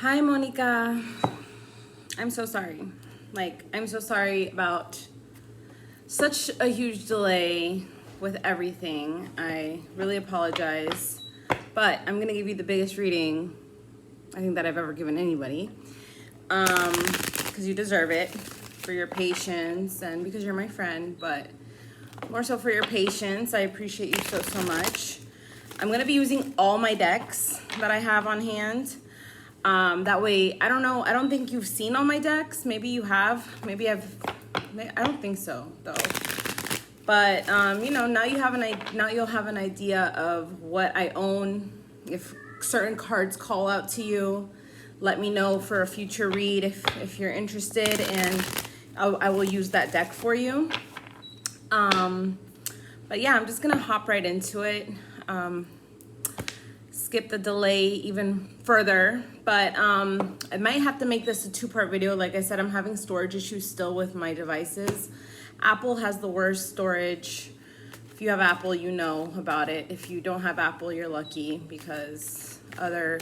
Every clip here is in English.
Hi, Monica. I'm so sorry. I'm so sorry about such a huge delay with everything. I really apologize. But I'm going to give you the biggest reading I think that I've ever given anybody. Because you deserve it for your patience and because you're my friend, but more so for your patience. I appreciate you so much. I'm going to be using all my decks that I have on hand. That way, I don't know, I don't think you've seen all my decks. Maybe you have. I don't think so, though. But, now you'll have an idea of what I own. If certain cards call out to you, let me know for a future read if you're interested, and I will use that deck for you. But yeah, I'm just gonna hop right into it. Skip the delay even further, but I might have to make this a two-part video. Like I said, I'm having storage issues still with my devices. Apple has the worst storage. If you have Apple, you know about it. If you don't have Apple, you're lucky because other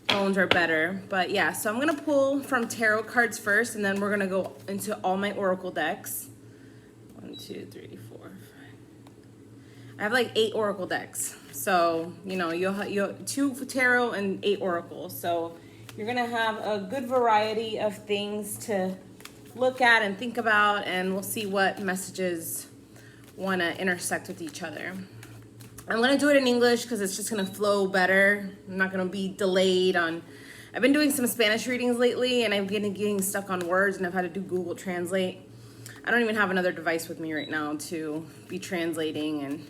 phones are better. But yeah, so I'm gonna pull from tarot cards first, and then we're gonna go into all my oracle decks. 1, 2, 3, 4, 5. I have like 8 oracle decks. So, you'll have 2 tarot and 8 oracles. So you're gonna have a good variety of things to look at and think about, and we'll see what messages wanna intersect with each other. I'm gonna do it in English because it's just gonna flow better. I'm not gonna be delayed on. I've been doing some Spanish readings lately, and I'm getting stuck on words, and I've had to do Google Translate. I don't even have another device with me right now to be translating, and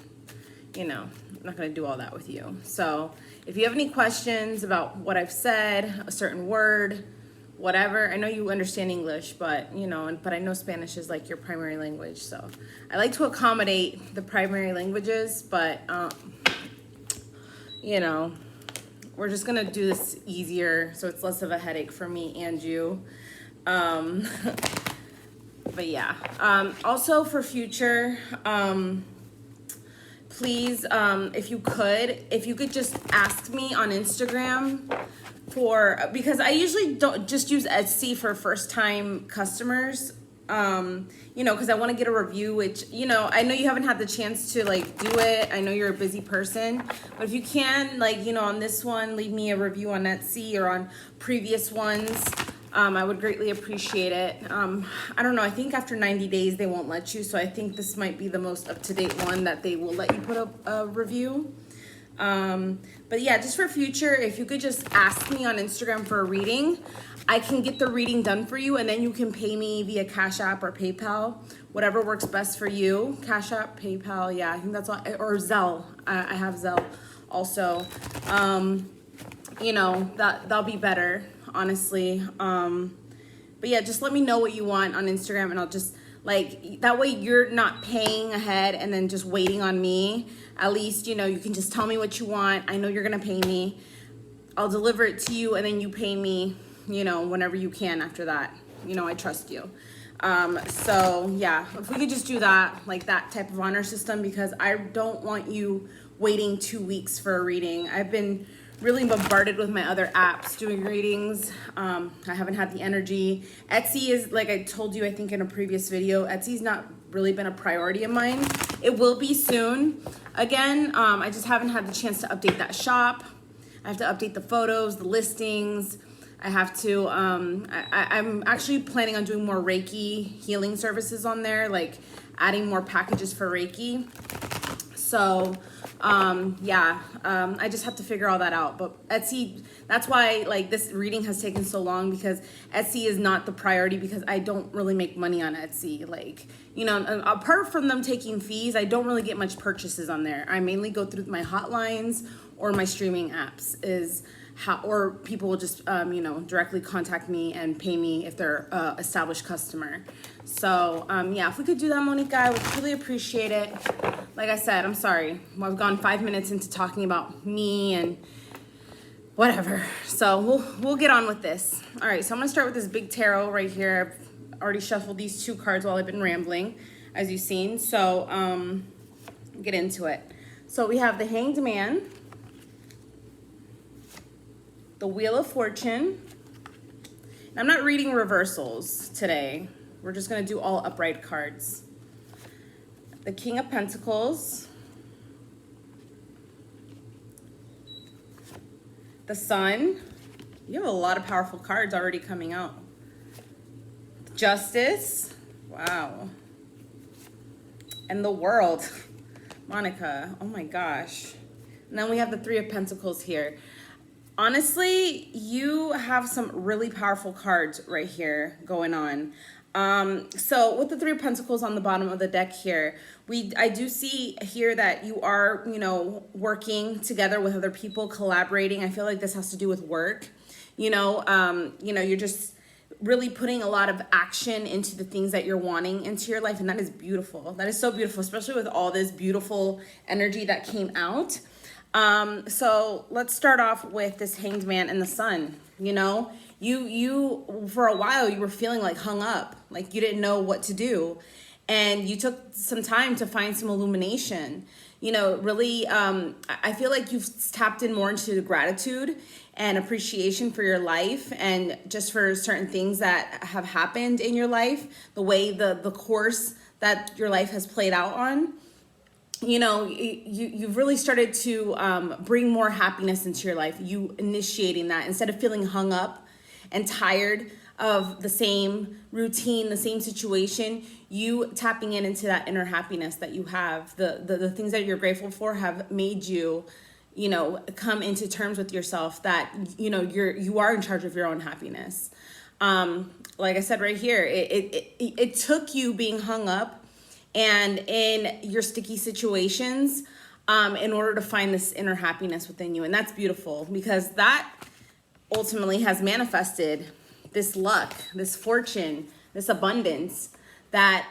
I'm not going to do all that with you. So if you have any questions about what I've said, a certain word, whatever, I know you understand English, but but I know Spanish is like your primary language. So I like to accommodate the primary languages, but we're just going to do this easier so it's less of a headache for me and you. But yeah, also for future, please, if you could just ask me on Instagram because I usually don't just use Etsy for first time customers, because I want to get a review, which, I know you haven't had the chance to do it. I know you're a busy person, but if you can, on this one, leave me a review on Etsy or on previous ones. I would greatly appreciate it. I don't know, I think after 90 days they won't let you, so I think this might be the most up-to-date one that they will let you put up a review. But yeah, just for future, if you could just ask me on Instagram for a reading, I can get the reading done for you, and then you can pay me via Cash App or PayPal, whatever works best for you. Cash App, PayPal, yeah, I think that's all, or Zelle. I have Zelle also. That'll be better, honestly. But yeah, just let me know what you want on Instagram, and I'll just that way you're not paying ahead and then just waiting on me. At least, you can just tell me what you want. I know you're gonna pay me. I'll deliver it to you, and then you pay me, whenever you can after that. I trust you. So yeah, if we could just do that, that type of honor system, because I don't want you waiting 2 weeks for a reading. I've been really bombarded with my other apps doing readings. I haven't had the energy. Etsy is, like I told you, I think in a previous video, Etsy's not really been a priority of mine. It will be soon. Again, I just haven't had the chance to update that shop. I have to update the photos, the listings. I have to, I'm actually planning on doing more Reiki healing services on there, adding more packages for Reiki. So, I just have to figure all that out. But Etsy, that's why this reading has taken so long, because Etsy is not the priority, because I don't really make money on Etsy. Apart from them taking fees, I don't really get much purchases on there. I mainly go through my hotlines or my streaming apps or people will just, directly contact me and pay me if they're an established customer. So, if we could do that, Monica, I would really appreciate it. Like I said, I'm sorry. I've gone 5 minutes into talking about me and whatever. So we'll get on with this. All right, so I'm gonna start with this big tarot right here. I've already shuffled these 2 cards while I've been rambling, as you've seen. So get into it. So we have the Hanged Man, the Wheel of Fortune. I'm not reading reversals today. We're just going to do all upright cards. The King of Pentacles. The Sun. You have a lot of powerful cards already coming out. Justice. Wow. And the World. Monica. Oh my gosh. And then we have the Three of Pentacles here. Honestly, you have some really powerful cards right here going on. So with the Three of Pentacles on the bottom of the deck here, I do see here that you are, working together with other people, collaborating. I feel like this has to do with work. You're just really putting a lot of action into the things that you're wanting into your life, and that is beautiful. That is so beautiful, especially with all this beautiful energy that came out. So let's start off with this Hanged Man and the Sun. You for a while you were feeling like hung up, like you didn't know what to do, and you took some time to find some illumination. Really, I feel like you've tapped in more into gratitude and appreciation for your life, and just for certain things that have happened in your life, the way the course that your life has played out on. You've really started to bring more happiness into your life. You initiating that instead of feeling hung up and tired of the same routine, the same situation, you tapping into that inner happiness that you have. The things that you're grateful for have made you, come into terms with yourself that, you are in charge of your own happiness. Like I said right here, it took you being hung up and in your sticky situations in order to find this inner happiness within you. And that's beautiful, because that ultimately has manifested this luck, this fortune, this abundance that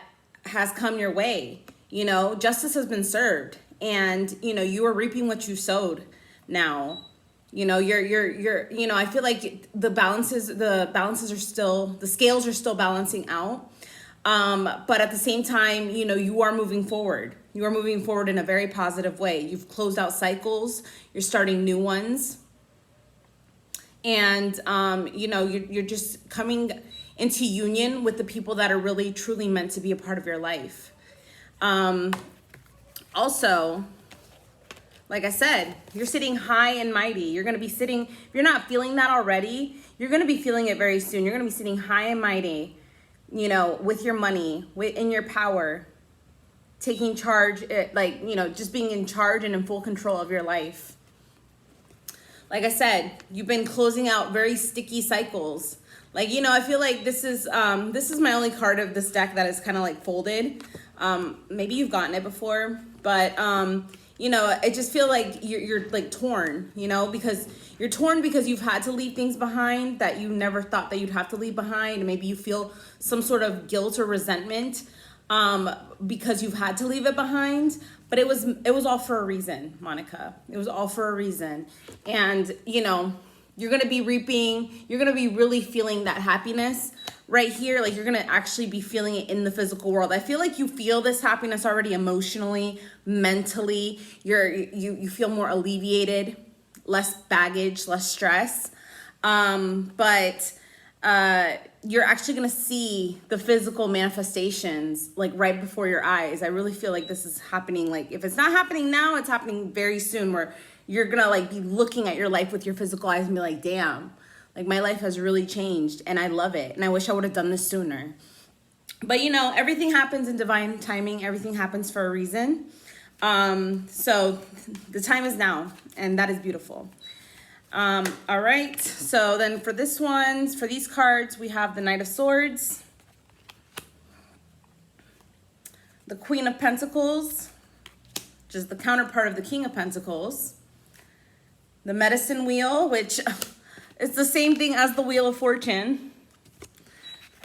has come your way. Justice has been served, and you are reaping what you sowed now. You're I feel like the scales are still balancing out. But at the same time, you are moving forward. You are moving forward in a very positive way. You've closed out cycles. You're starting new ones. And, you're just coming into union with the people that are really, truly meant to be a part of your life. Also, like I said, you're sitting high and mighty. You're going to be sitting, if you're not feeling that already, you're going to be feeling it very soon. You're going to be sitting high and mighty, with your money, in your power, taking charge, just being in charge and in full control of your life. Like I said, you've been closing out very sticky cycles. I feel like this is my only card of this deck that is kind of like folded. Maybe you've gotten it before, but I just feel like you're like torn, because you're torn because you've had to leave things behind that you never thought that you'd have to leave behind. And maybe you feel some sort of guilt or resentment because you've had to leave it behind. But it was all for a reason, Monica. It was all for a reason. And, you're going to be reaping, you're going to be really feeling that happiness right here. Like, you're going to actually be feeling it in the physical world. I feel like you feel this happiness already emotionally, mentally. You feel more alleviated, less baggage, less stress. But you're actually going to see the physical manifestations like right before your eyes. I really feel like this is happening. Like, if it's not happening now, it's happening very soon, where you're going to like be looking at your life with your physical eyes and be like, damn, like my life has really changed and I love it. And I wish I would have done this sooner. But everything happens in divine timing. Everything happens for a reason. So the time is now, and that is beautiful. All right. So then for these cards, we have the Knight of Swords, the Queen of Pentacles, which is the counterpart of the King of Pentacles, the Medicine Wheel, which is the same thing as the Wheel of Fortune.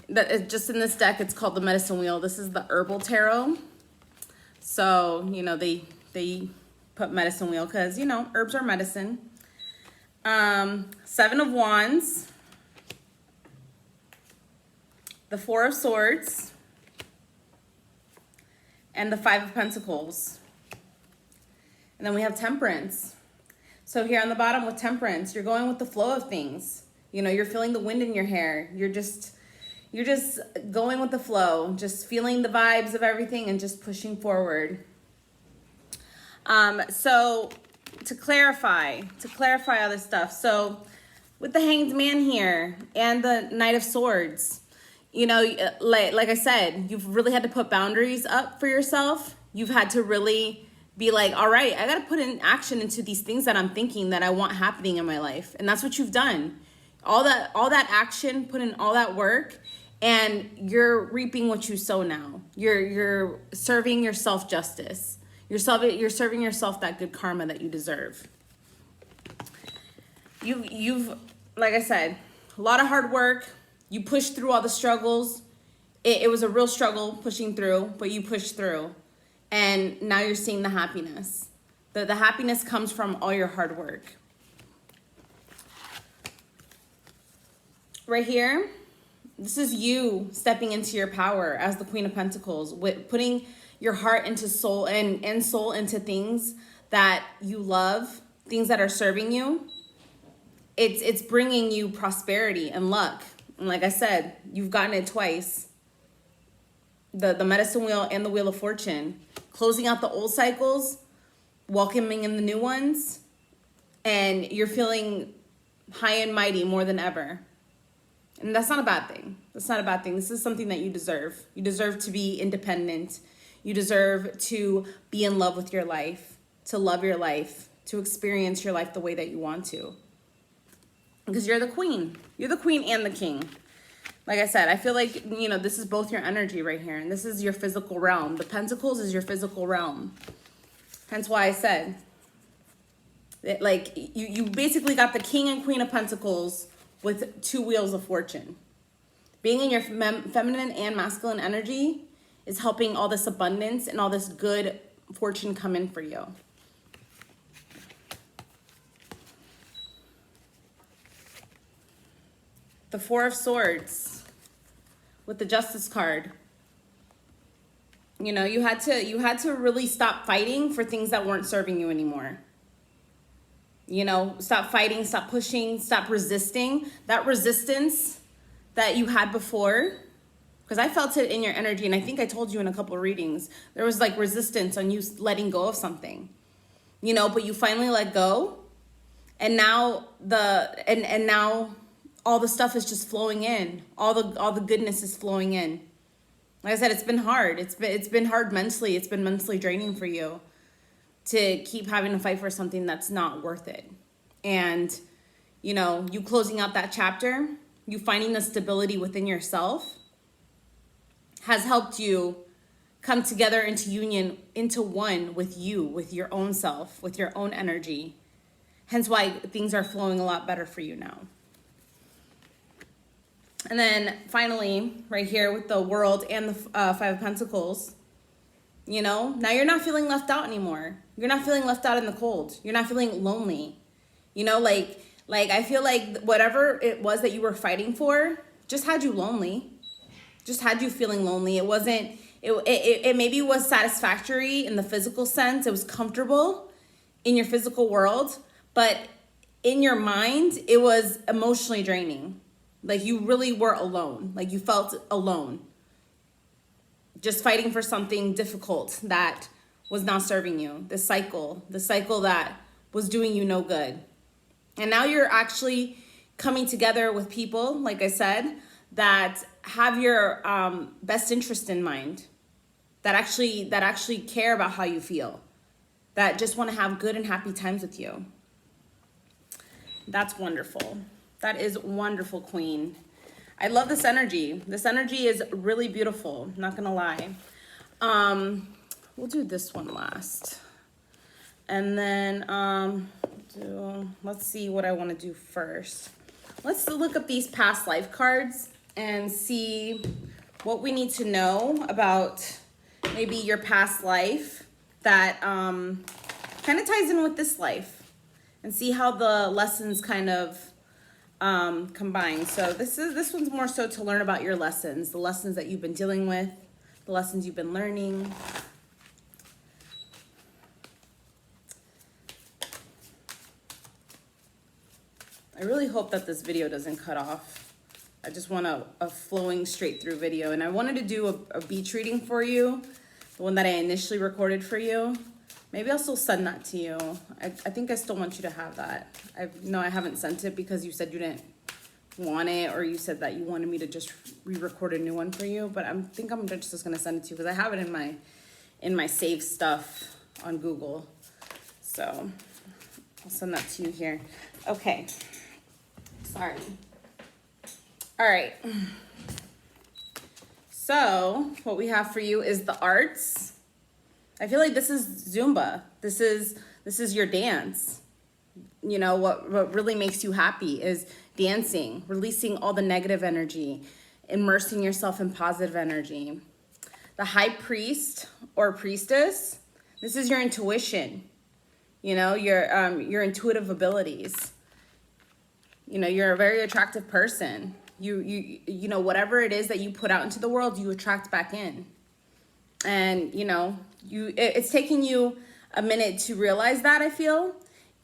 Just in this deck, it's called the Medicine Wheel. This is the Herbal Tarot. So, they put Medicine Wheel because, herbs are medicine. Seven of Wands, the Four of Swords, and the Five of Pentacles. And then we have Temperance. So here on the bottom with Temperance, you're going with the flow of things. You know, you're feeling the wind in your hair. You're just going with the flow, just feeling the vibes of everything and just pushing forward. So to clarify all this stuff. So with the Hanged Man here and the Knight of Swords, you know, like I said, you've really had to put boundaries up for yourself. You've had to really be like, all right, I got to put in action into these things that I'm thinking that I want happening in my life. And that's what you've done. All that action, put in all that work, and you're reaping what you sow now. You're serving yourself justice. You're serving yourself that good karma that you deserve. You've like I said, a lot of hard work. You pushed through all the struggles. It was a real struggle pushing through, but you pushed through. And now you're seeing the happiness. The happiness comes from all your hard work. Right here, this is you stepping into your power as the Queen of Pentacles, with putting your heart into soul and soul into things that you love, things that are serving you. It's bringing you prosperity and luck. And like I said, you've gotten it twice. The medicine wheel and the wheel of fortune. Closing out the old cycles, welcoming in the new ones, and you're feeling high and mighty more than ever. And that's not a bad thing. That's not a bad thing. This is something that you deserve. You deserve to be independent. You deserve to be in love with your life, to love your life, to experience your life the way that you want to. Because you're the queen. You're the queen and the king. Like I said, I feel like, you know, this is both your energy right here. And this is your physical realm. The Pentacles is your physical realm. Hence why I said, that, like, you basically got the King and Queen of Pentacles with two wheels of fortune. Being in your feminine and masculine energy is helping all this abundance and all this good fortune come in for you. The Four of Swords with the Justice card. You know, you had to really stop fighting for things that weren't serving you anymore. You know, stop fighting, stop pushing, stop resisting. That resistance that you had before, because I felt it in your energy, and I think I told you in a couple of readings, there was like resistance on you letting go of something. You know, but you finally let go, and now now all the stuff is just flowing in. All the goodness is flowing in. Like I said, it's been hard. It's been hard mentally. It's been mentally draining for you to keep having to fight for something that's not worth it. And, you know, you closing out that chapter, you finding the stability within yourself has helped you come together into union, into one with you, with your own self, with your own energy. Hence why things are flowing a lot better for you now. And then finally, right here with the World and the Five of Pentacles, you know, now you're not feeling left out anymore. You're not feeling left out in the cold. You're not feeling lonely. You know, like I feel like whatever it was that you were fighting for just had you lonely. Just had you feeling lonely. It wasn't, it maybe was satisfactory in the physical sense. It was comfortable in your physical world, but in your mind, it was emotionally draining. Like you really were alone. Like you felt alone. Just fighting for something difficult that was not serving you. The cycle that was doing you no good. And now you're actually coming together with people, like I said, that have your best interest in mind. That actually care about how you feel. That just want to have good and happy times with you. That's wonderful. That is wonderful, Queen. I love this energy. This energy is really beautiful, not gonna lie. We'll do this one last. And then let's see what I wanna do first. Let's look up these past life cards and see what we need to know about maybe your past life that kind of ties in with this life, and see how the lessons kind of combined. So this one's more so to learn about your lessons, the lessons that you've been dealing with, the lessons you've been learning. I really hope that this video doesn't cut off. I just want a flowing straight through video. And I wanted to do a beach reading for you, the one that I initially recorded for you. Maybe I'll still send that to you. I think I still want you to have that. I haven't sent it because you said you didn't want it, or you said that you wanted me to just re-record a new one for you. But I think I'm just gonna send it to you because I have it in my saved stuff on Google. So I'll send that to you here. Okay. Sorry. All right. So what we have for you is the arts. I feel like this is Zumba. This is your dance. You know, what really makes you happy is dancing, releasing all the negative energy, immersing yourself in positive energy. The high priest or priestess, this is your intuition. You know, your intuitive abilities. You know, you're a very attractive person. You know, whatever it is that you put out into the world, you attract back in. And, you know, it's taking you a minute to realize that, I feel.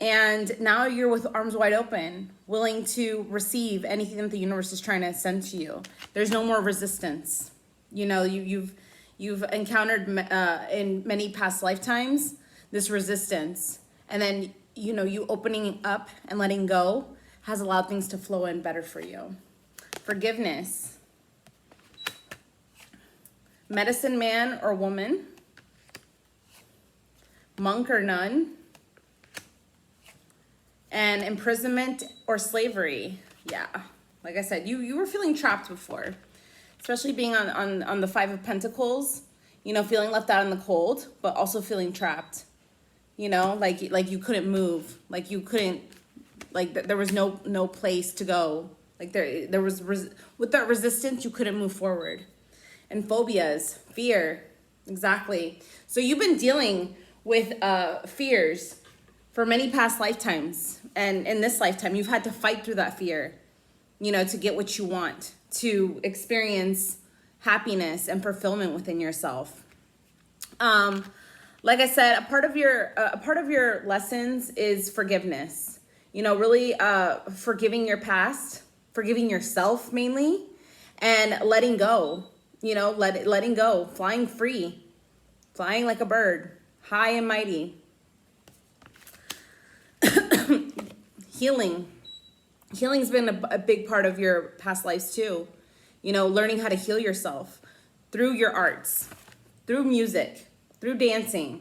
And now you're with arms wide open, willing to receive anything that the universe is trying to send to you. There's no more resistance. You know, you've encountered in many past lifetimes this resistance. And then, you know, you opening up and letting go has allowed things to flow in better for you. Forgiveness. Medicine man or woman. Monk or nun. And imprisonment or slavery. Yeah, like I said, you were feeling trapped before, especially being on the Five of Pentacles, you know, feeling left out in the cold, but also feeling trapped, you know, like you couldn't move, like you couldn't, like there was no place to go. Like there was, with that resistance, you couldn't move forward. And phobias, fear, exactly. So you've been dealing with fears for many past lifetimes. And in this lifetime, you've had to fight through that fear, you know, to get what you want, to experience happiness and fulfillment within yourself. Like I said, a part of your lessons is forgiveness. You know, really forgiving your past, forgiving yourself mainly, and letting go. You know, letting go, flying free, flying like a bird, high and mighty. Healing. Healing's been a big part of your past lives too. You know, learning how to heal yourself through your arts, through music, through dancing.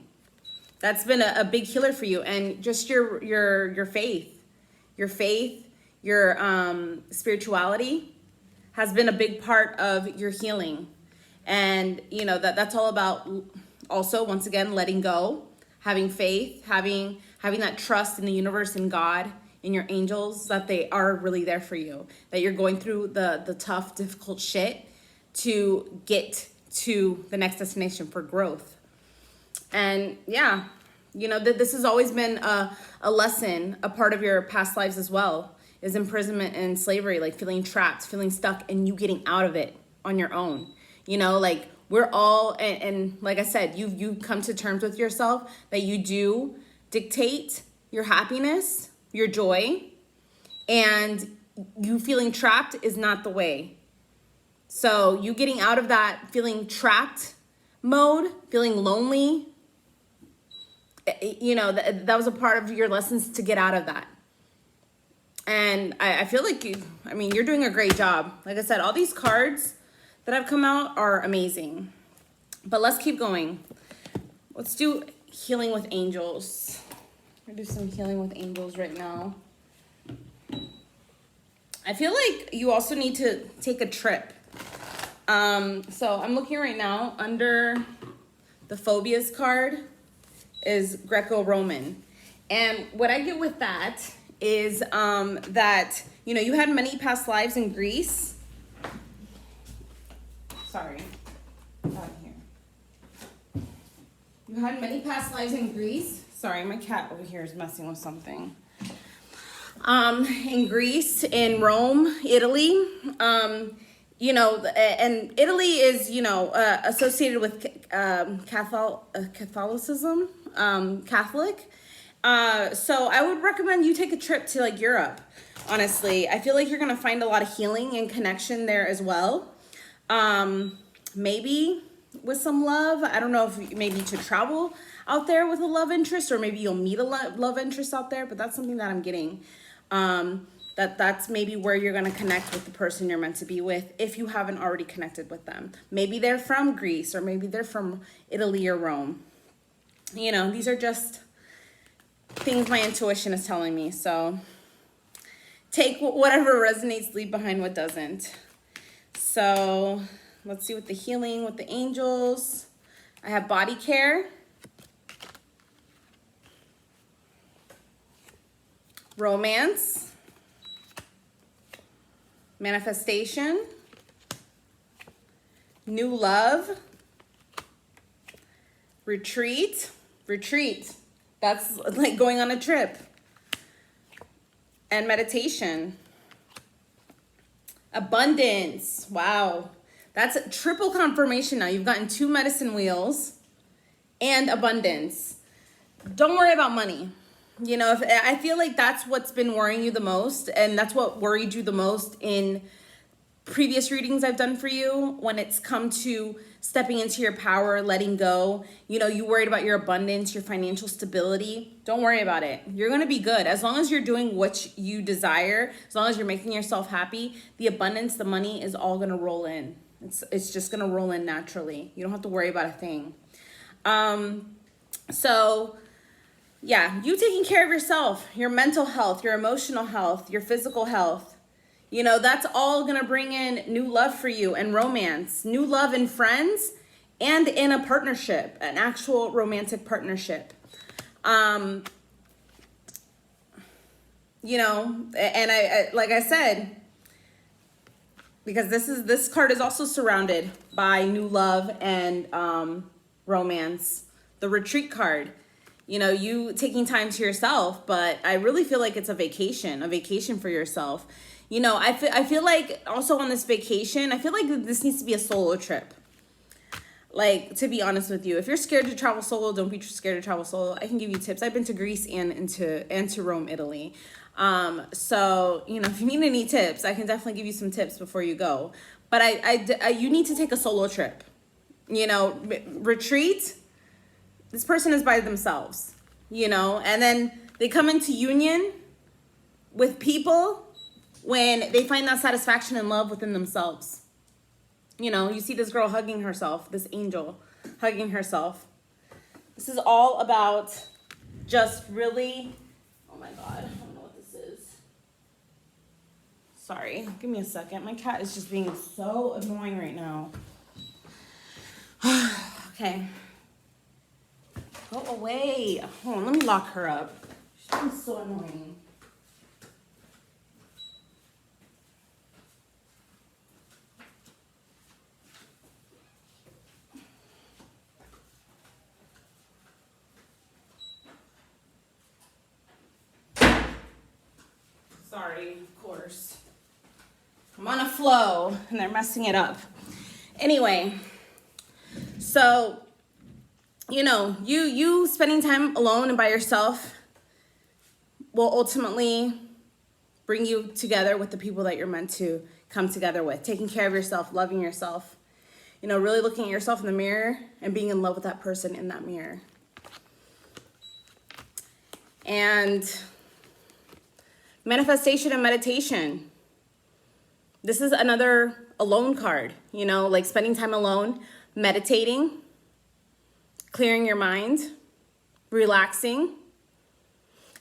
That's been a big healer for you. And just your faith, your spirituality has been a big part of your healing. And, you know, that's all about also, once again, letting go, having faith, having that trust in the universe and God, in your angels, that they are really there for you, that you're going through the tough, difficult shit to get to the next destination for growth. And yeah, you know, this has always been a lesson, a part of your past lives as well, is imprisonment and slavery, like feeling trapped, feeling stuck, and you getting out of it on your own. You know, like we're all, and like I said, you come to terms with yourself that you do dictate your happiness, your joy, and you feeling trapped is not the way. So you getting out of that feeling trapped mode, feeling lonely, you know, that was a part of your lessons to get out of that. And I feel like you're doing a great job. Like I said, all these cards that have come out are amazing. But let's keep going. Let's do healing with angels. I'm gonna do some healing with angels right now. I feel like you also need to take a trip. So I'm looking right now under the phobias card is Greco-Roman. And what I get with that is that, you know, you had many past lives in Greece. Sorry, out here. You had many past lives in Greece. Sorry, my cat over here is messing with something. In Greece, in Rome, Italy, you know, and Italy is, you know, associated with Catholicism, Catholic. So I would recommend you take a trip to like Europe. honestly. I feel like you're going to find a lot of healing and connection there as well. Maybe with some love. I don't know if maybe to travel out there with a love interest, or maybe you'll meet a love interest out there, but that's something that I'm getting. That's maybe where you're going to connect with the person you're meant to be with if you haven't already connected with them. Maybe they're from Greece, or maybe they're from Italy or Rome. You know, these are just things my intuition is telling me. So take whatever resonates, leave behind what doesn't. So let's see with the healing, with the angels. I have body care, romance, manifestation, new love, retreat. That's like going on a trip. And meditation. Abundance. Wow. That's a triple confirmation now. You've gotten 2 medicine wheels and abundance. Don't worry about money. You know, I feel like that's what's been worrying you the most, and that's what worried you the most in previous readings I've done for you when it's come to stepping into your power, letting go. You know, you worried about your abundance, your financial stability. Don't worry about it. You're going to be good. As long as you're doing what you desire, as long as you're making yourself happy, the abundance, the money is all going to roll in. It's just going to roll in naturally. You don't have to worry about a thing. So yeah, you taking care of yourself, your mental health, your emotional health, your physical health. You know, that's all going to bring in new love for you and romance, new love in friends and in a partnership, an actual romantic partnership. You know, and I like I said, because this card is also surrounded by new love and romance. The retreat card, you know, you taking time to yourself, but I really feel like it's a vacation for yourself. You know, I feel like also on this vacation, I feel like this needs to be a solo trip. Like, to be honest with you, if you're scared to travel solo, don't be scared to travel solo. I can give you tips. I've been to Greece and to Rome, Italy. So, you know, if you need any tips, I can definitely give you some tips before you go. But you need to take a solo trip. You know, retreat. This person is by themselves, you know, and then they come into union with people when they find that satisfaction and love within themselves. You know, you see this girl hugging herself, this angel hugging herself. This is all about just really, oh my God, I don't know what this is. Sorry, give me a second. My cat is just being so annoying right now. Okay. Go away. Hold on, let me lock her up. She's being so annoying. Sorry, of course. I'm on a flow and they're messing it up. Anyway, so, you know, you spending time alone and by yourself will ultimately bring you together with the people that you're meant to come together with. Taking care of yourself, loving yourself, you know, really looking at yourself in the mirror and being in love with that person in that mirror. And manifestation and meditation. This is another alone card, you know, like spending time alone, meditating, clearing your mind, relaxing.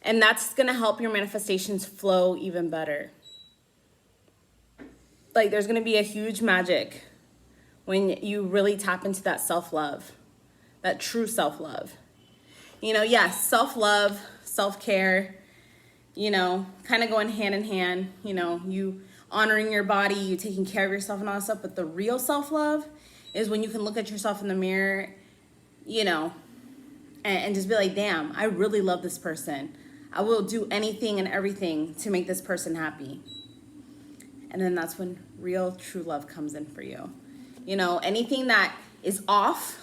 And that's going to help your manifestations flow even better. Like, there's going to be a huge magic when you really tap into that self-love, that true self-love. You know, yes, self-love, self-care, you know, kind of going hand in hand, you know, you honoring your body, you taking care of yourself and all that stuff. But the real self-love is when you can look at yourself in the mirror, you know, and just be like, damn, I really love this person. I will do anything and everything to make this person happy. And then that's when real true love comes in for you. You know, anything that is off,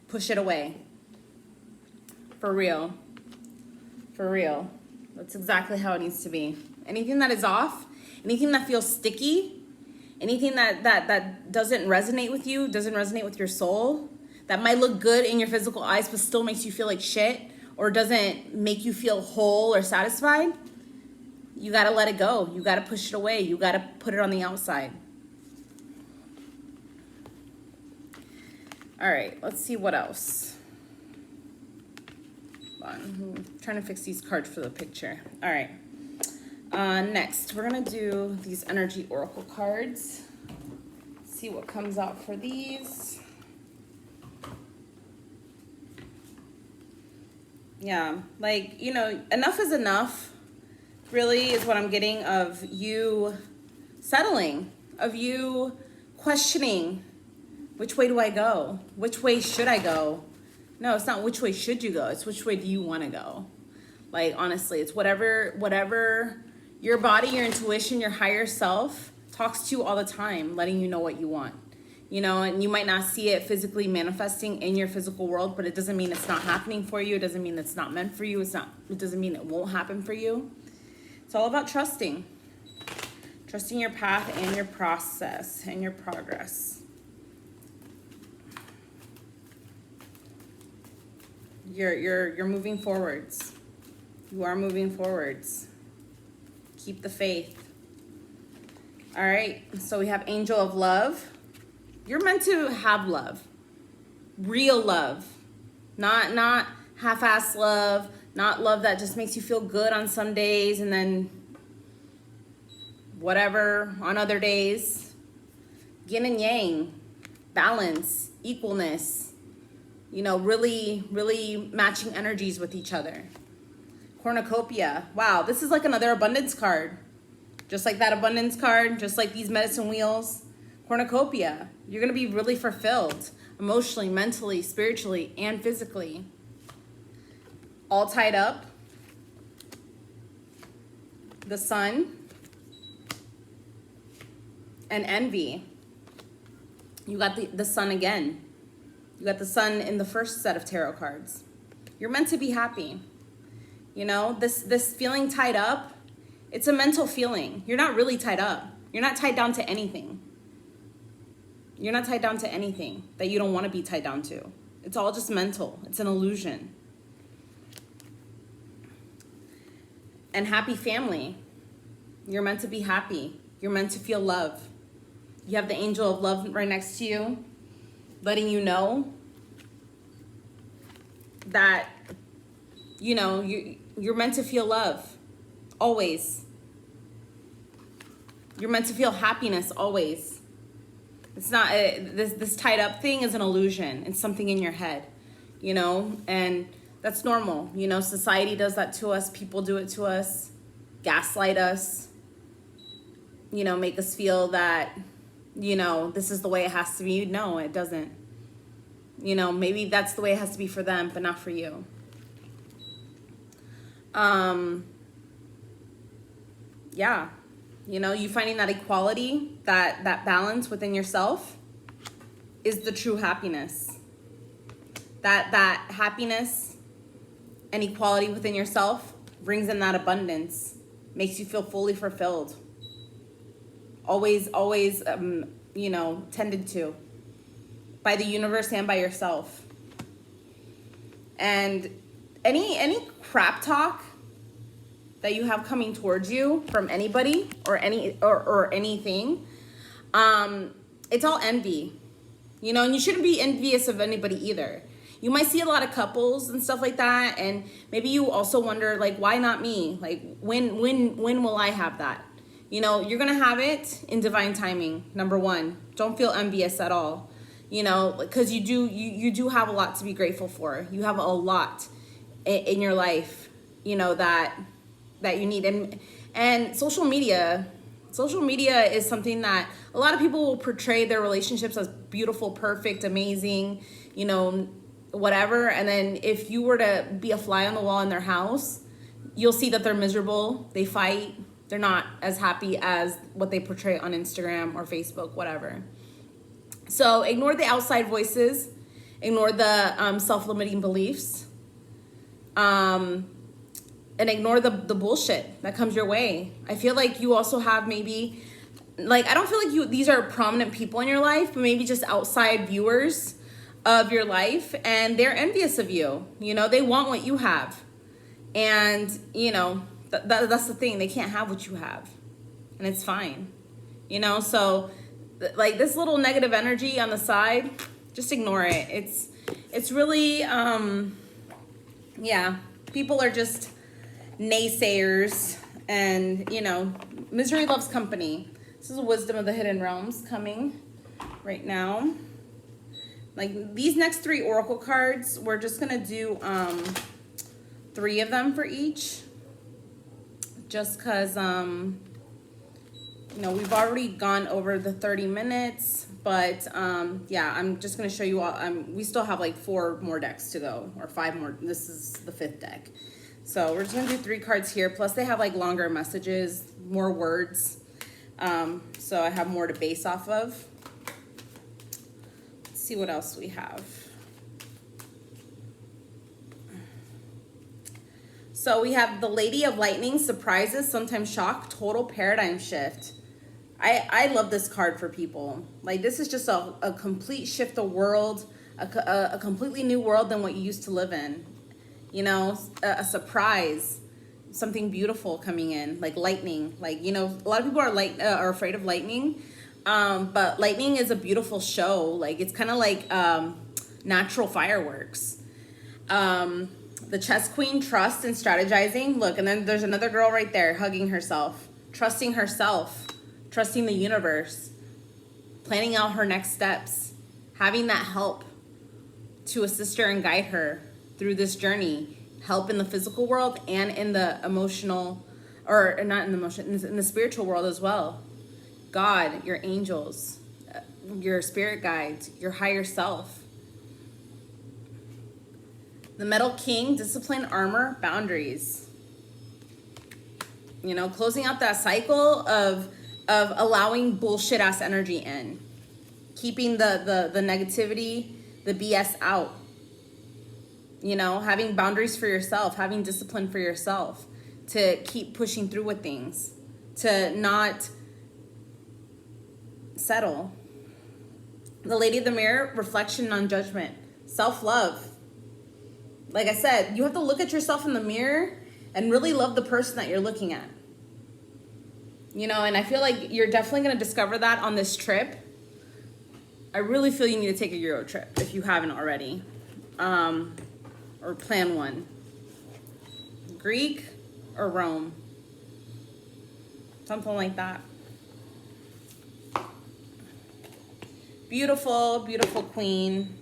push it away. For real. For real. That's exactly how it needs to be. anything that is off, anything that feels sticky, anything that doesn't resonate with you, doesn't resonate with your soul, that might look good in your physical eyes but still makes you feel like shit or doesn't make you feel whole or satisfied, you gotta let it go. You gotta push it away. You gotta put it on the outside. All right, let's see what else. Hold on, I'm trying to fix these cards for the picture. All right. Next, we're gonna do these energy oracle cards. See what comes out for these. Yeah, like, you know, enough is enough, really, is what I'm getting of you settling, of you questioning, which way do I go? Which way should I go? No, it's not which way should you go, it's which way do you want to go? Like, honestly, it's whatever your body, your intuition, your higher self talks to you all the time, letting you know what you want. You know, and you might not see it physically manifesting in your physical world, but it doesn't mean it's not happening for you. It doesn't mean it's not meant for you. It doesn't mean it won't happen for you. It's all about trusting. Trusting your path and your process and your progress. You're moving forwards. You are moving forwards. Keep the faith. All right, so we have Angel of Love. You're meant to have love, real love, not half-ass love, not love that just makes you feel good on some days and then whatever on other days. Yin and yang, balance, equalness, you know, really, really matching energies with each other. Cornucopia. Wow, this is like another abundance card. Just like that abundance card, just like these medicine wheels. Cornucopia. You're going to be really fulfilled emotionally, mentally, spiritually, and physically. All tied up. The Sun. And Envy. You got the Sun again. You got the Sun in the first set of tarot cards. You're meant to be happy. You know, this feeling tied up, it's a mental feeling. You're not really tied up. You're not tied down to anything. You're not tied down to anything that you don't want to be tied down to. It's all just mental. It's an illusion. And happy family. You're meant to be happy. You're meant to feel love. You have the Angel of Love right next to you, letting you know that, you know, you're meant to feel love. Always. You're meant to feel happiness always. It's not, this tied up thing is an illusion. It's something in your head, you know, and that's normal. You know, society does that to us. People do it to us, gaslight us, you know, make us feel that, you know, this is the way it has to be. No, it doesn't. You know, maybe that's the way it has to be for them, but not for you. Yeah. You know, you finding that equality, that balance within yourself is the true happiness. That happiness and equality within yourself brings in that abundance, makes you feel fully fulfilled. Always, you know, tended to by the universe and by yourself. And any crap talk that you have coming towards you from anybody or anything, it's all envy, you know, and you shouldn't be envious of anybody either. You might see a lot of couples and stuff like that, and maybe you also wonder, like, why not me? Like, when will I have that? You know, you're gonna have it in divine timing. Number one, don't feel envious at all, you know, because you do have a lot to be grateful for. You have a lot in your life, you know, that you need. And social media is something that a lot of people will portray their relationships as beautiful, perfect, amazing, you know, whatever. And then if you were to be a fly on the wall in their house, you'll see that they're miserable, they fight, they're not as happy as what they portray on Instagram or Facebook, whatever. So ignore the outside voices, ignore the self-limiting beliefs. and ignore the bullshit that comes your way. I feel like you also have maybe, like, I don't feel like these are prominent people in your life, but maybe just outside viewers of your life, and they're envious of you. You know, they want what you have. And, you know, that's the thing. They can't have what you have. And it's fine. You know, so like this little negative energy on the side, just ignore it. It's really, yeah, people are just naysayers, and, you know, misery loves company. This is wisdom of the hidden realms coming right now. Like these next 3 oracle cards, we're just gonna do 3 of them for each, just because you know, we've already gone over the 30 minutes, but yeah, I'm just gonna show you all. We still have like 4 more decks to go, or 5 more. This is the 5th deck. So we're just gonna do 3 cards here. Plus they have like longer messages, more words. So I have more to base off of. Let's see what else we have. So we have the Lady of Lightning, surprises, sometimes shock, total paradigm shift. I love this card for people. Like, this is just a complete shift of world, a completely new world than what you used to live in. You know, a surprise, something beautiful coming in, like lightning. Like, you know, a lot of people are afraid of lightning, but lightning is a beautiful show. Like, it's kind of like natural fireworks. The chess queen, trust and strategizing. Look, and then there's another girl right there hugging herself, trusting the universe, planning out her next steps, having that help to assist her and guide her through this journey. Help in the physical world and in the emotional, or not in the emotion, in the spiritual world as well. God, your angels, your spirit guides, your higher self. The Metal King, discipline, armor, boundaries. You know, closing out that cycle of allowing bullshit ass energy in. Keeping the negativity, the BS out. You know, having boundaries for yourself, having discipline for yourself, to keep pushing through with things, to not settle. The Lady of the Mirror, reflection, non-judgment, self-love. Like I said, you have to look at yourself in the mirror and really love the person that you're looking at. You know, and I feel like you're definitely going to discover that on this trip. I really feel you need to take a Euro trip if you haven't already. Or plan one. Greek or Rome. Something like that. Beautiful, beautiful queen.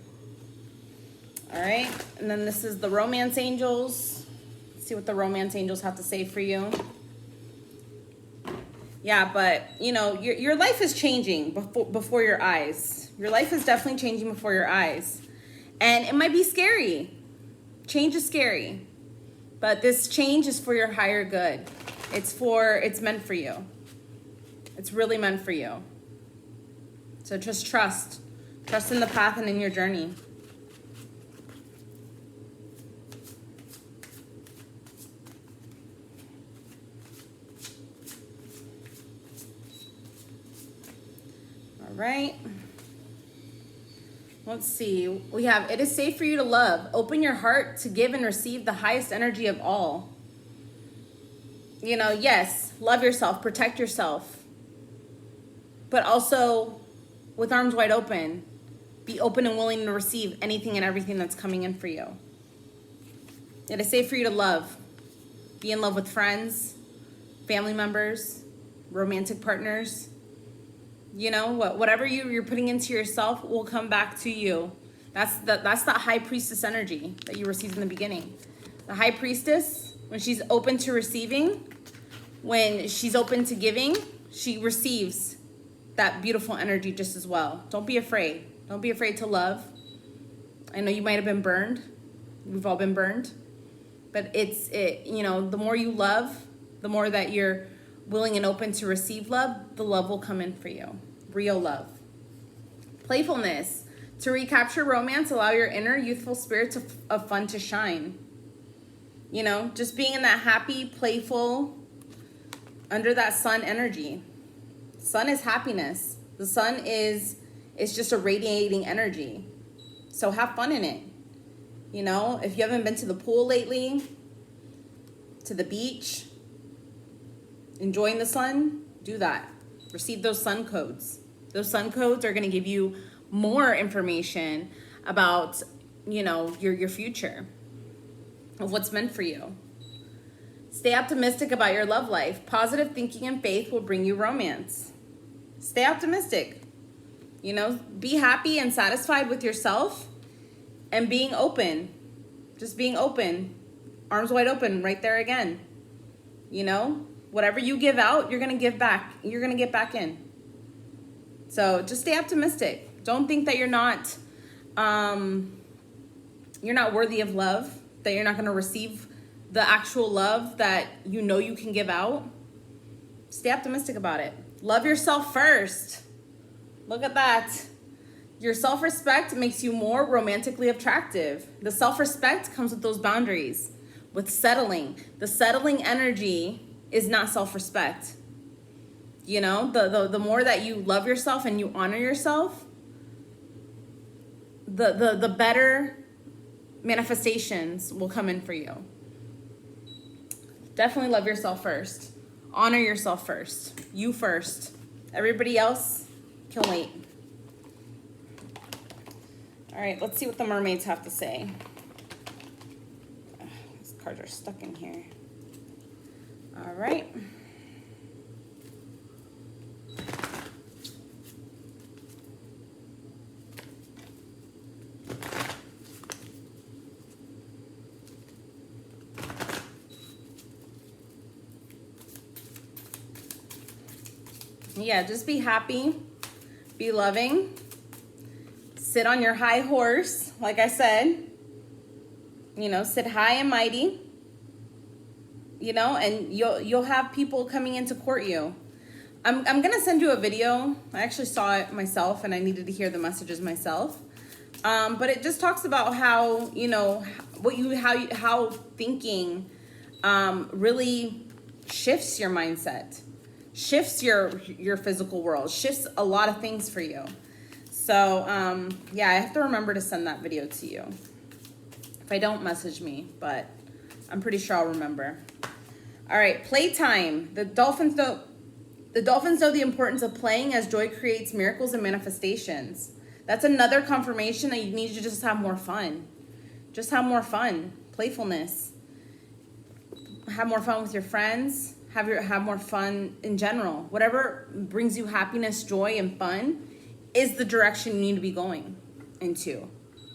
All right, and then this is the romance angels. Let's see what the romance angels have to say for you. Yeah, but you know, your life is changing before your eyes. Your life is definitely changing before your eyes. And it might be scary. Change is scary. But this change is for your higher good. It's meant for you. It's really meant for you. So just trust. Trust in the path and in your journey. All right. Let's see. We have, it is safe for you to love. Open your heart to give and receive the highest energy of all. You know, yes, love yourself, protect yourself. But also, with arms wide open, be open and willing to receive anything and everything that's coming in for you. It is safe for you to love. Be in love with friends, family members, romantic partners. You know, whatever you're putting into yourself will come back to you. That's that high priestess energy that you received in the beginning. The high priestess, when she's open to receiving, when she's open to giving, she receives that beautiful energy just as well. Don't be afraid. Don't be afraid to love. I know you might have been burned. We've all been burned. But you know, the more you love, the more that you're willing and open to receive love, the love will come in for you. Real love. Playfulness. To recapture romance, allow your inner youthful spirit of fun to shine. You know, just being in that happy, playful, under that sun energy. Sun is happiness. The sun is just a radiating energy. So have fun in it. You know, if you haven't been to the pool lately, to the beach, enjoying the sun, do that. Receive those sun codes. Those sun codes are going to give you more information about, you know, your future, of what's meant for you. Stay optimistic about your love life. Positive thinking and faith will bring you romance. Stay optimistic. You know, be happy and satisfied with yourself and being open. Just being open. Arms wide open right there again. You know, whatever you give out, you're going to give back. You're going to get back in. So just stay optimistic. Don't think that you're not worthy of love, that you're not going to receive the actual love that you know you can give out. Stay optimistic about it. Love yourself first. Look at that. Your self-respect makes you more romantically attractive. The self-respect comes with those boundaries, with settling. The settling energy is not self-respect. You know, the more that you love yourself and you honor yourself, the better manifestations will come in for you. Definitely love yourself first. Honor yourself first. You first. Everybody else can wait. All right, let's see what the mermaids have to say. These cards are stuck in here. All right. Yeah, just be happy, be loving, sit on your high horse, like I said, you know, sit high and mighty, you know, and you'll have people coming in to court you. I'm gonna send you a video. I actually saw it myself and I needed to hear the messages myself. But it just talks about how, you know, how thinking really shifts your mindset. Shifts your physical world, shifts a lot of things for you. So, yeah, I have to remember to send that video to you. If I don't, message me, but I'm pretty sure I'll remember. All right, playtime. The dolphins know the importance of playing, as joy creates miracles and manifestations. That's another confirmation that you need to just have more fun. Just have more fun, playfulness. Have more fun with your friends. Have more fun in general. Whatever brings you happiness, joy, and fun is the direction you need to be going into.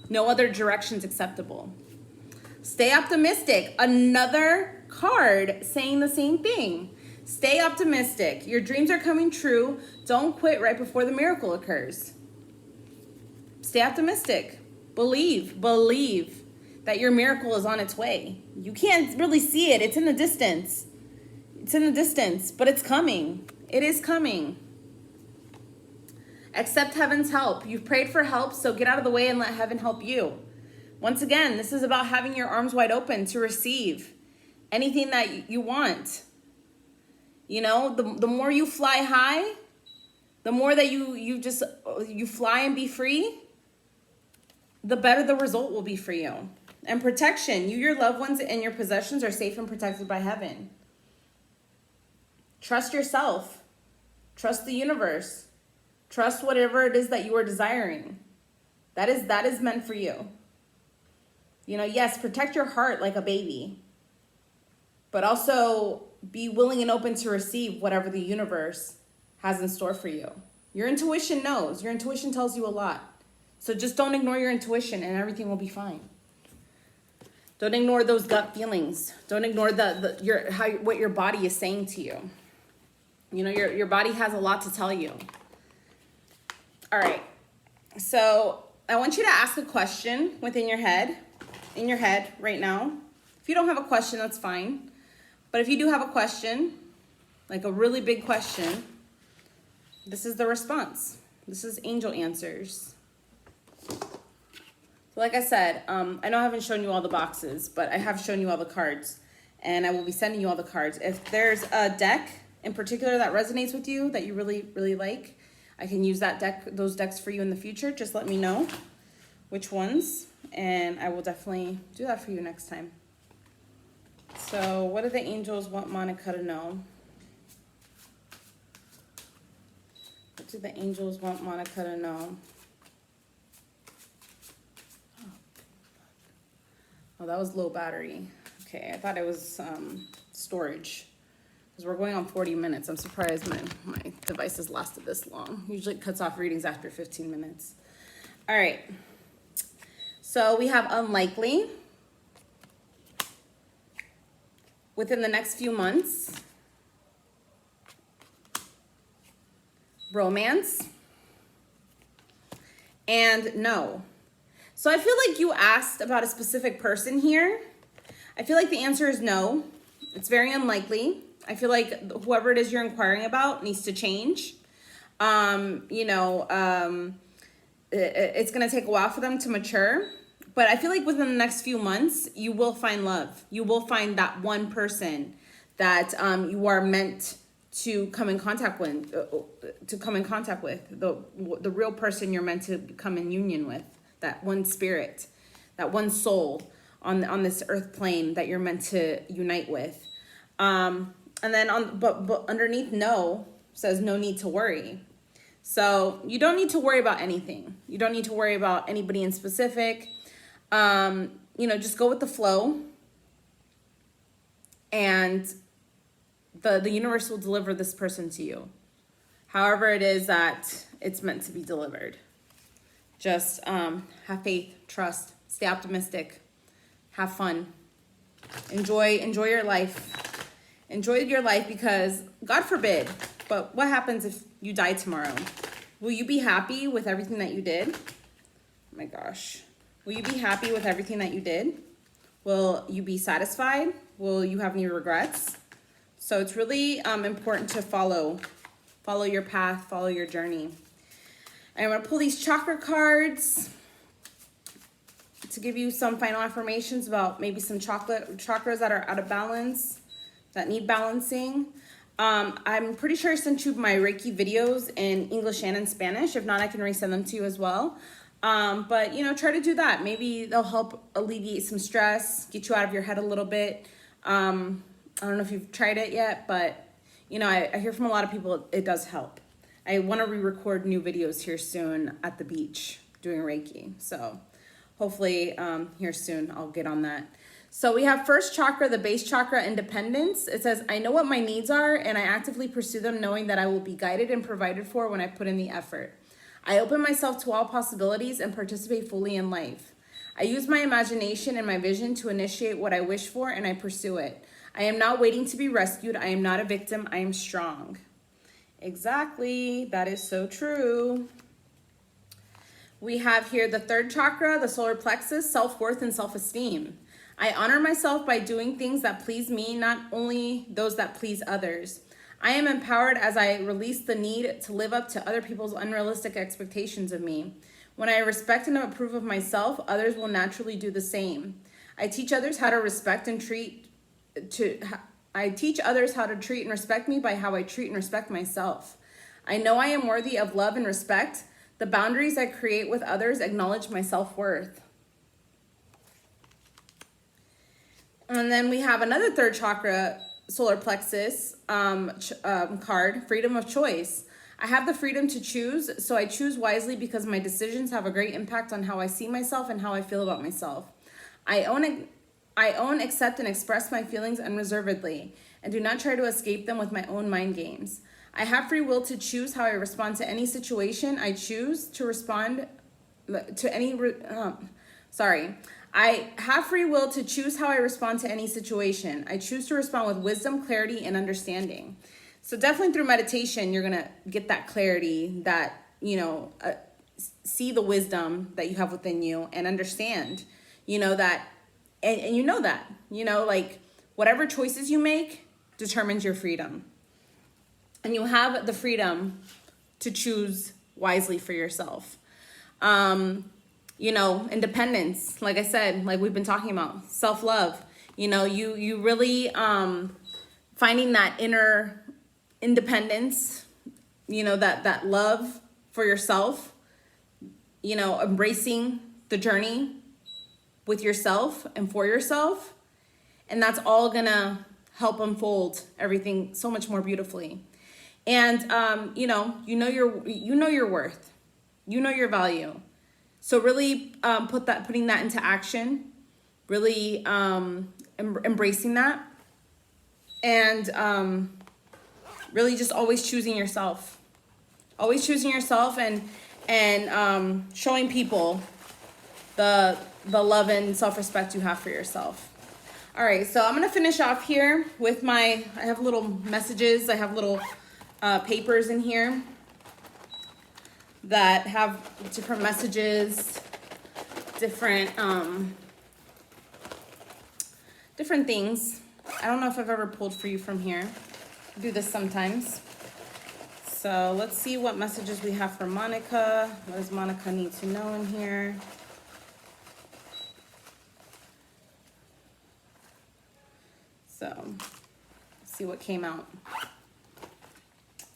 No other direction's acceptable. Stay optimistic. Another card saying the same thing. Stay optimistic. Your dreams are coming true. Don't quit right before the miracle occurs. Stay optimistic. Believe that your miracle is on its way. You can't really see it. It's in the distance. It's in the distance, but it's coming. It is coming. Accept heaven's help. You've prayed for help, so get out of the way and let heaven help you. Once again, this is about having your arms wide open to receive anything that you want. You know, the more you fly high, the more that you fly and be free, the better the result will be for you. And protection. You, your loved ones, and your possessions are safe and protected by heaven. Trust yourself. Trust the universe. Trust whatever it is that you are desiring. That is meant for you. You know, yes, protect your heart like a baby, but also be willing and open to receive whatever the universe has in store for you. Your intuition knows. Your intuition tells you a lot. So just don't ignore your intuition and everything will be fine. Don't ignore those gut feelings. Don't ignore what your body is saying to you. You know, your body has a lot to tell you. All right. So I want you to ask a question within your head, in your head right now. If you don't have a question, that's fine. But if you do have a question, like a really big question, this is the response. This is angel answers. Like I said, I know I haven't shown you all the boxes, but I have shown you all the cards, and I will be sending you all the cards. If there's a deck in particular that resonates with you that you really, really like, I can use those decks for you in the future. Just let me know which ones, and I will definitely do that for you next time. So what do the angels want Monica to know? What do the angels want Monica to know? Oh, that was low battery. Okay, I thought it was storage. Because we're going on 40 minutes. I'm surprised my device has lasted this long. Usually it cuts off readings after 15 minutes. All right. So we have unlikely. Within the next few months. Romance. And no. So I feel like you asked about a specific person here. I feel like the answer is no. It's very unlikely. I feel like whoever it is you're inquiring about needs to change. It's going to take a while for them to mature. But I feel like within the next few months, you will find love. You will find that one person that you are meant to come in contact with, the real person you're meant to come in union with. That one spirit, that one soul on this earth plane that you're meant to unite with. And then but underneath no says no need to worry. So you don't need to worry about anything. You don't need to worry about anybody in specific. Just go with the flow, and the universe will deliver this person to you. However it is that it's meant to be delivered. Just have faith, trust, stay optimistic, have fun, enjoy your life. Enjoy your life, because God forbid, but what happens if you die tomorrow? Will you be happy with everything that you did? Oh my gosh. Will you be happy with everything that you did? Will you be satisfied? Will you have any regrets? So it's really important to follow your path, follow your journey. And I'm going to pull these chakra cards to give you some final affirmations about maybe some chakras that are out of balance, that need balancing. I'm pretty sure I sent you my Reiki videos in English and in Spanish. If not, I can resend them to you as well. But try to do that. Maybe they'll help alleviate some stress, get you out of your head a little bit. I don't know if you've tried it yet, but I hear from a lot of people it does help. I want to re-record new videos here soon at the beach doing Reiki. So hopefully here soon I'll get on that. So we have first chakra, the base chakra, independence. It says, I know what my needs are and I actively pursue them knowing that I will be guided and provided for when I put in the effort. I open myself to all possibilities and participate fully in life. I use my imagination and my vision to initiate what I wish for and I pursue it. I am not waiting to be rescued. I am not a victim. I am strong. Exactly. That is so true. We have here the third chakra, the solar plexus, self-worth and self-esteem. I honor myself by doing things that please me, not only those that please others. I am empowered as I release the need to live up to other people's unrealistic expectations of me. When I respect and approve of myself, others will naturally do the same. I teach others how to teach others how to treat and respect me by how I treat and respect myself. I know I am worthy of love and respect. The boundaries I create with others acknowledge my self-worth. And then we have another third chakra, solar plexus card, freedom of choice. I have the freedom to choose, so I choose wisely because my decisions have a great impact on how I see myself and how I feel about myself. I own, accept, and express my feelings unreservedly, and do not try to escape them with my own mind games. I have free will to choose how I respond to any situation. I choose to respond to any... I have free will to choose how I respond to any situation. I choose to respond with wisdom, clarity, and understanding. So definitely through meditation, you're going to get that clarity, that, see the wisdom that you have within you and understand, that, like whatever choices you make determines your freedom. And you have the freedom to choose wisely for yourself. You know, independence, like I said, like we've been talking about, self-love. You know, you really finding that inner independence, you know, that love for yourself, you know, embracing the journey with yourself and for yourself. And that's all gonna help unfold everything so much more beautifully. And you know your worth, you know your value. So really putting that into action, really embracing that, and really just always choosing yourself, and showing people the love and self-respect you have for yourself. All right, so I'm gonna finish off here with I have little messages, I have little papers in here that have different messages, different things. I don't know if I've ever pulled for you from here. I do this sometimes. So let's see what messages we have for Monica. What does Monica need to know in here? So let's see what came out.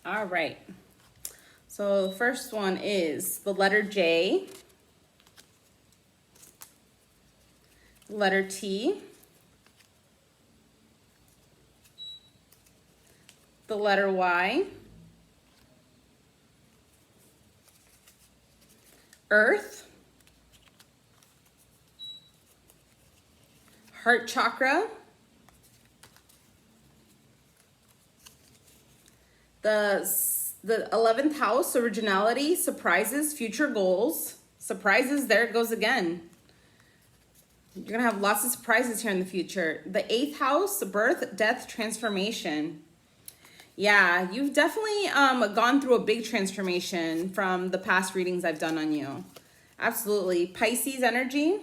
All right. So the first one is the letter J, letter T, the letter Y, Earth, heart chakra, the 11th house, originality, surprises, future goals. Surprises, there it goes again. You're gonna have lots of surprises here in the future. The 8th house, birth, death, transformation. Yeah, you've definitely gone through a big transformation from the past readings I've done on you. Absolutely. Pisces energy.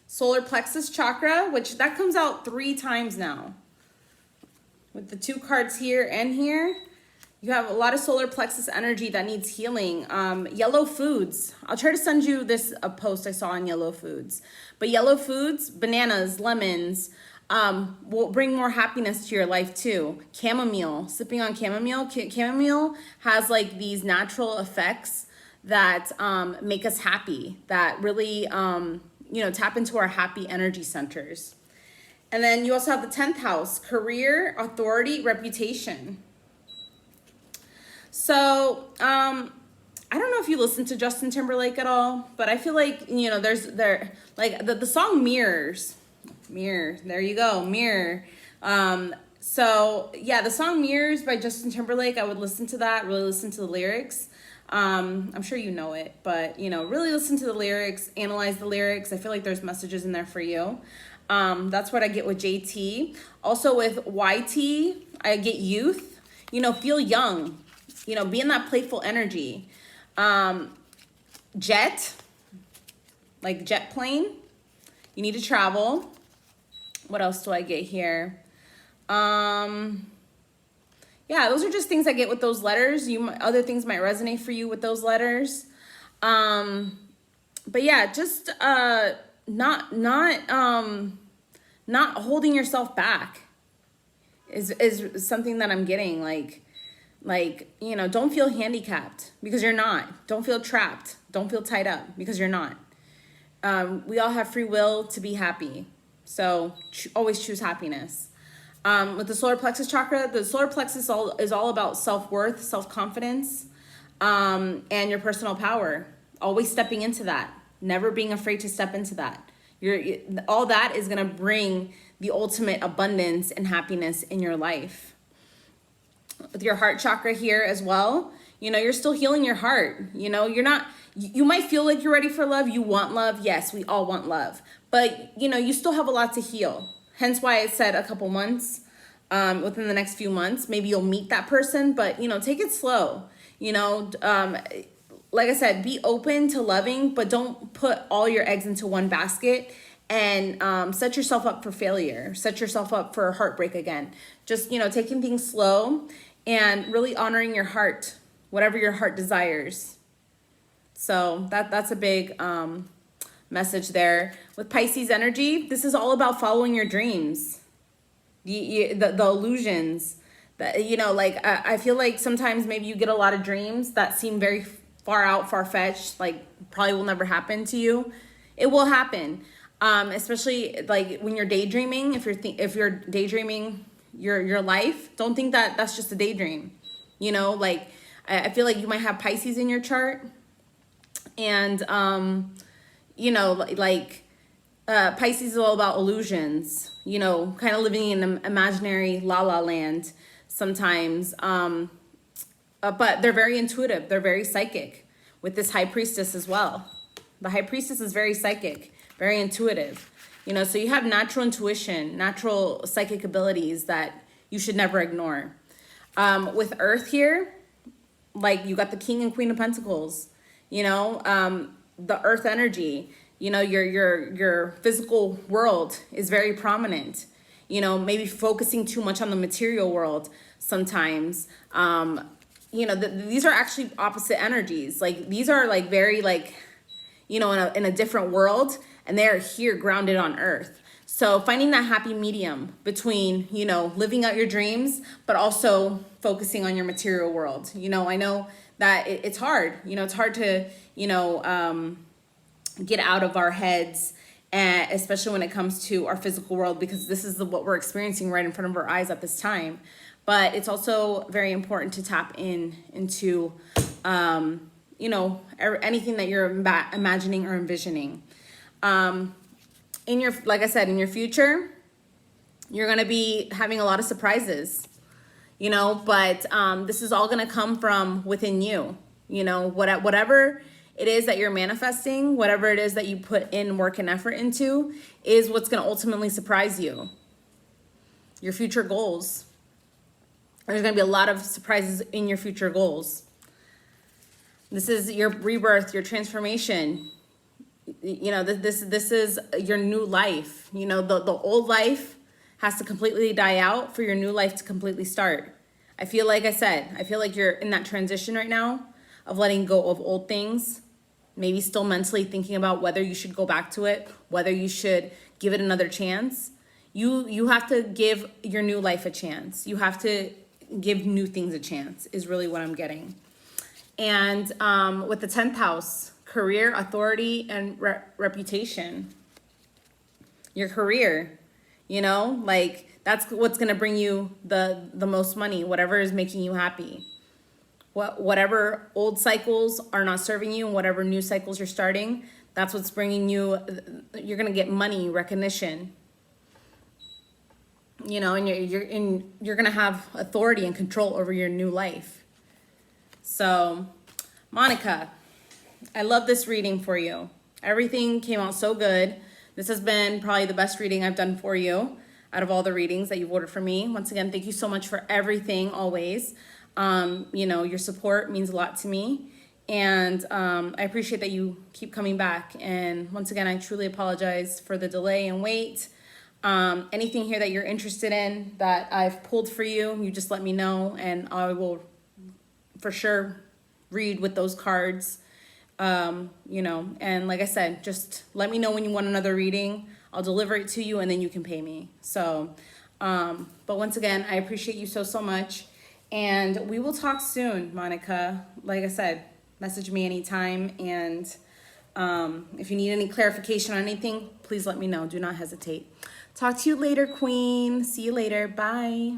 Solar plexus chakra, which that comes out 3 times now. With the 2 cards here and here, you have a lot of solar plexus energy that needs healing. Yellow foods. I'll try to send you a post I saw on yellow foods. But yellow foods, bananas, lemons, will bring more happiness to your life too. Chamomile, sipping on chamomile. Chamomile has like these natural effects that make us happy, that really tap into our happy energy centers. And then you also have the 10th house, career, authority, reputation. So I don't know if you listen to Justin Timberlake at all, but I feel like, you know, like the song Mirrors. Mirror, there you go, Mirror. So yeah, the song Mirrors by Justin Timberlake, I would listen to that, really listen to the lyrics. I'm sure you know it, but you know, really listen to the lyrics, analyze the lyrics. I feel like there's messages in there for you. That's what I get with JT. Also with YT, I get youth, you know, feel young, you know, be in that playful energy. Jet, like jet plane, you need to travel. What else do I get here? Yeah, those are just things I get with those letters. Other things might resonate for you with those letters. But yeah, just not holding yourself back is something that I'm getting. Like, you know, don't feel handicapped because you're not. Don't feel trapped. Don't feel tied up because you're not. We all have free will to be happy. So always choose happiness. With the solar plexus chakra, the solar plexus is all about self-worth, self-confidence, and your personal power. Always stepping into that. Never being afraid to step into that. All that is going to bring the ultimate abundance and happiness in your life. With your heart chakra here as well, you know, you're still healing your heart. You know, you might feel like you're ready for love. You want love. Yes, we all want love. But, you know, you still have a lot to heal. Hence why I said a couple months, within the next few months, maybe you'll meet that person. But, you know, take it slow. You know, like I said, be open to loving, but don't put all your eggs into one basket and set yourself up for failure. Set yourself up for heartbreak again. Just, you know, taking things slow and really honoring your heart, whatever your heart desires. So that's a big message there. With Pisces energy, this is all about following your dreams, the illusions. That, you know, like I feel like sometimes maybe you get a lot of dreams that seem very far out, far-fetched, like probably will never happen to you. It will happen, especially like when you're daydreaming. If you're daydreaming your life, don't think that that's just a daydream. You know, like I feel like you might have Pisces in your chart, and you know, like Pisces is all about illusions, you know, kind of living in an imaginary la la land sometimes. But they're very intuitive, they're very psychic with this high priestess as well. The high priestess is very psychic, very intuitive, you know, so you have natural intuition, natural psychic abilities that you should never ignore. With Earth here, like you got the King and Queen of Pentacles, you know, the Earth energy, you know, your physical world is very prominent, you know, maybe focusing too much on the material world sometimes. You know, these are actually opposite energies. Like these are like very like, you know, in a different world, and they are here grounded on Earth. So finding that happy medium between, you know, living out your dreams, but also focusing on your material world. You know, I know that it's hard, you know, it's hard to, you know, get out of our heads, and especially when it comes to our physical world, because this is what we're experiencing right in front of our eyes at this time. But it's also very important to tap into, you know, anything that you're imagining or envisioning. Like I said, in your future, you're going to be having a lot of surprises, you know, but this is all going to come from within you, you know, whatever it is that you're manifesting, whatever it is that you put in work and effort into is what's going to ultimately surprise you. Your future goals. There's going to be a lot of surprises in your future goals. This is your rebirth, your transformation. You know, this is your new life. You know, the old life has to completely die out for your new life to completely start. I feel like you're in that transition right now of letting go of old things, maybe still mentally thinking about whether you should go back to it, whether you should give it another chance. You have to give your new life a chance. You have to give new things a chance is really what I'm getting. And with the 10th house, career, authority, and reputation. Your career, you know, like that's what's going to bring you the most money, whatever is making you happy. Whatever old cycles are not serving you and whatever new cycles you're starting, that's what's bringing you, you're going to get money, recognition. You know, and you're going to have authority and control over your new life. So, Monica, I love this reading for you. Everything came out so good. This has been probably the best reading I've done for you out of all the readings that you've ordered from me. Once again, thank you so much for everything always. You know, your support means a lot to me. And I appreciate that you keep coming back. And once again, I truly apologize for the delay and wait. Anything here that you're interested in that I've pulled for you, you just let me know, and I will for sure read with those cards. You know, and like I said, just let me know when you want another reading. I'll deliver it to you and then you can pay me. So, but once again, I appreciate you so much, and we will talk soon, Monica. Like I said, message me anytime, and if you need any clarification on anything, please let me know. Do not hesitate. Talk to you later, Queen. See you later. Bye.